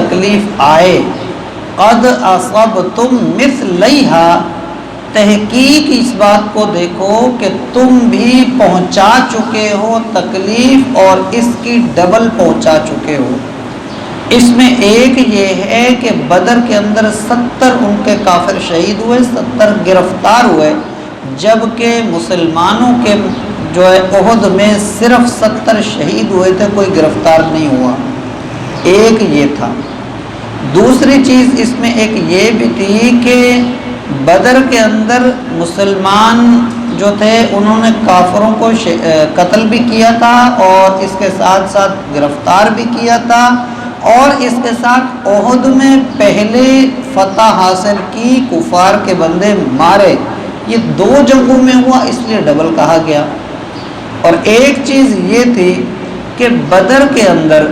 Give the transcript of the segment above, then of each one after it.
تکلیف آئے، قد اصبتم مثلیہا، تحقیق اس بات کو دیکھو کہ تم بھی پہنچا چکے ہو تکلیف اور اس کی ڈبل پہنچا چکے ہو۔ اس میں ایک یہ ہے کہ بدر کے اندر 70 ان کے کافر شہید ہوئے، 70 گرفتار ہوئے، جبکہ مسلمانوں کے جو ہے احد میں صرف 70 شہید ہوئے تھے، کوئی گرفتار نہیں ہوا۔ ایک یہ تھا۔ دوسری چیز اس میں ایک یہ بھی تھی کہ بدر کے اندر مسلمان جو تھے انہوں نے کافروں کو قتل بھی کیا تھا اور اس کے ساتھ ساتھ گرفتار بھی کیا تھا، اور اس کے ساتھ احد میں پہلے فتح حاصل کی، کفار کے بندے مارے۔ یہ 2 جنگوں میں ہوا، اس لیے ڈبل کہا گیا۔ اور ایک چیز یہ تھی کہ بدر کے اندر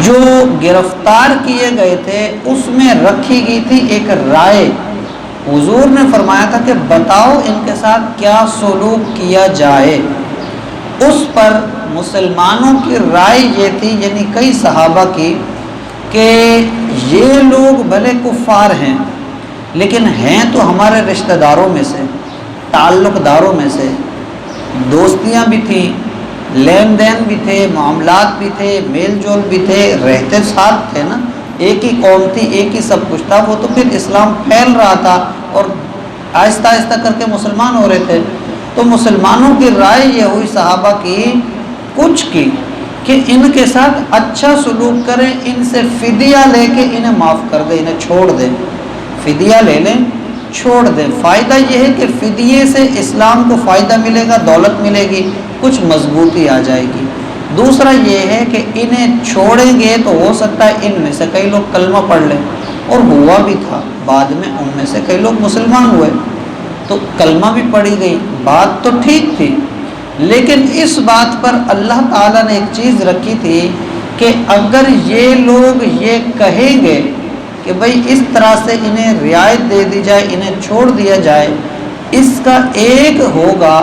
جو گرفتار کیے گئے تھے اس میں رکھی گئی تھی ایک رائے۔ حضور نے فرمایا تھا کہ بتاؤ ان کے ساتھ کیا سلوک کیا جائے۔ اس پر مسلمانوں کی رائے یہ تھی، یعنی کئی صحابہ کی، کہ یہ لوگ بھلے کفار ہیں لیکن ہیں تو ہمارے رشتہ داروں میں سے، تعلق داروں میں سے، دوستیاں بھی تھیں، لین دین بھی تھے، معاملات بھی تھے، میل جول بھی تھے، رہتے ساتھ تھے نا، ایک ہی قوم تھی، ایک ہی سب کچھ تھا۔ وہ تو پھر اسلام پھیل رہا تھا اور آہستہ آہستہ کر کے مسلمان ہو رہے تھے۔ تو مسلمانوں کی رائے یہ ہوئی صحابہ کی، کچھ کی، کہ ان کے ساتھ اچھا سلوک کریں، ان سے فدیہ لے کے انہیں معاف کر دیں، انہیں چھوڑ دیں، فدیہ لے لیں، چھوڑ دیں۔ فائدہ یہ ہے کہ فدیے سے اسلام کو فائدہ ملے گا، دولت ملے گی، کچھ مضبوطی آ جائے گی۔ دوسرا یہ ہے کہ انہیں چھوڑیں گے تو ہو سکتا ہے ان میں سے کئی لوگ کلمہ پڑھ لیں، اور ہوا بھی تھا، بعد میں ان میں سے کئی لوگ مسلمان ہوئے، تو کلمہ بھی پڑھی گئی، بات تو ٹھیک تھی۔ لیکن اس بات پر اللہ تعالیٰ نے ایک چیز رکھی تھی کہ اگر یہ لوگ یہ کہیں گے کہ بھئی اس طرح سے انہیں رعایت دے دی جائے، انہیں چھوڑ دیا جائے، اس کا ایک ہوگا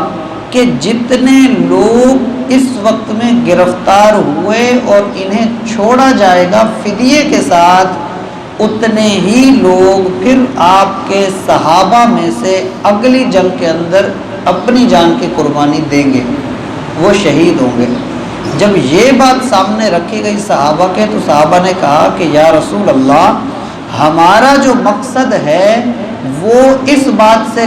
کہ جتنے لوگ اس وقت میں گرفتار ہوئے اور انہیں چھوڑا جائے گا فدیے کے ساتھ، اتنے ہی لوگ پھر آپ کے صحابہ میں سے اگلی جنگ کے اندر اپنی جان کی قربانی دیں گے، وہ شہید ہوں گے۔ جب یہ بات سامنے رکھی گئی صحابہ کے، تو صحابہ نے کہا کہ یا رسول اللہ، ہمارا جو مقصد ہے وہ اس بات سے